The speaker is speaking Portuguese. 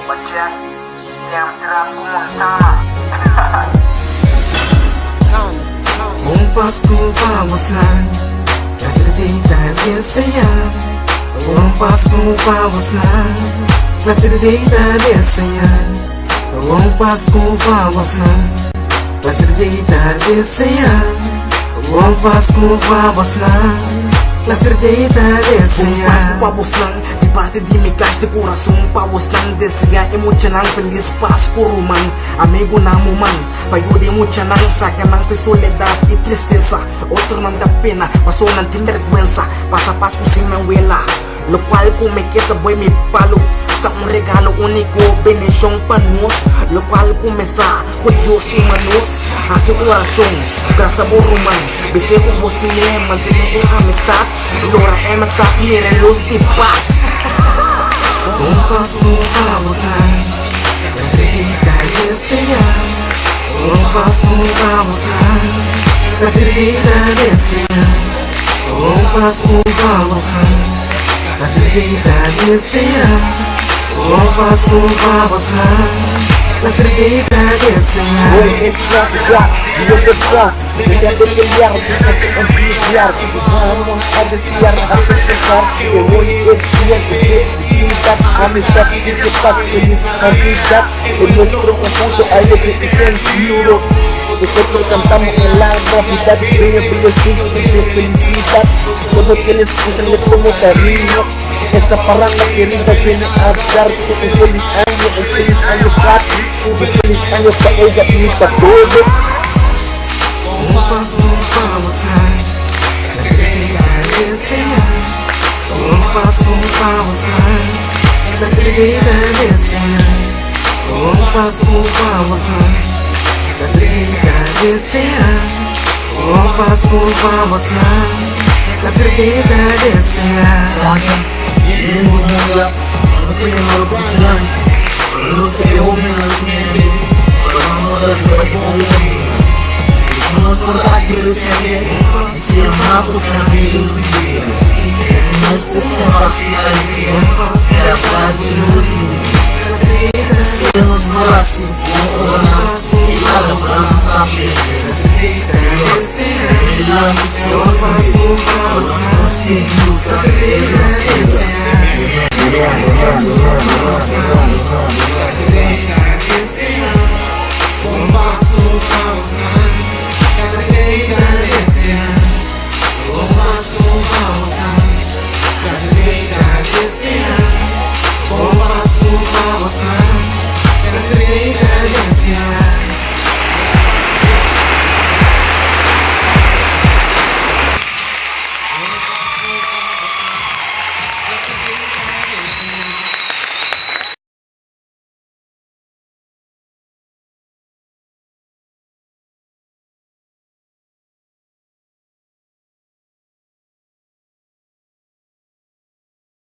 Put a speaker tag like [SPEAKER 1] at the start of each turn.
[SPEAKER 1] Wajah yang terangku Montana.
[SPEAKER 2] Kumpas lang Yesterday dahil sayang Kumpas lang Yesterday dahil sayang Kumpas lang Yesterday dahil sayang Kumpas lang Yesterday dahil sayang Kumpas lang Di parte di mi gas de corazón Pavos lang Desea mucha nang feliz para oscuro man Amigo namu man Payude mucha nang saca nang de soledad y tristeza Otro man da pena Pasó nang sin vergüenza Pasa paso sin menhuela Lo cual come quita voy mi palo Sa un regalo único bendición para nos Lo cual começa con Dios y manos Hace oración Gracias por man Deseo que vos tiene mantener amistad Lora amistad mire luz de paz Kumpas lang Yesterday dahil sayang Kumpas lang Yesterday dahil sayang Kumpas lang Yesterday dahil sayang Kumpas lang Yesterday dahil sayang
[SPEAKER 3] Hoy es Navidad, día de paz, día de pelear, día de envidiar. Vamos a desear, a festejar, que hoy es día de felicidad, amistad y de paz, feliz Navidad. En nuestro conjunto alegre y sencillo, nosotros cantamos en la Navidad, bello signo de felicidad. Todo que les escuchan como cariño. Esta parranda querida viene a darte un feliz año para ti, un feliz año para ella y para todos.
[SPEAKER 2] Kumpas lang Yesterday dahil sayang Kumpas lang Yesterday dahil sayang Kumpas lang Yesterday dahil sayang Kumpas lang Yesterday dahil sayang
[SPEAKER 4] Yeni bunlar yaptım, hastayım bitiren. Ölürse bir olmayan sünneyi Bana bırakıp olmayan Nos por aquí presente Si amas por tranquilo En este compartir alegría Era fácil Se nos por así Y la logramos también La ambiciosa Los posibles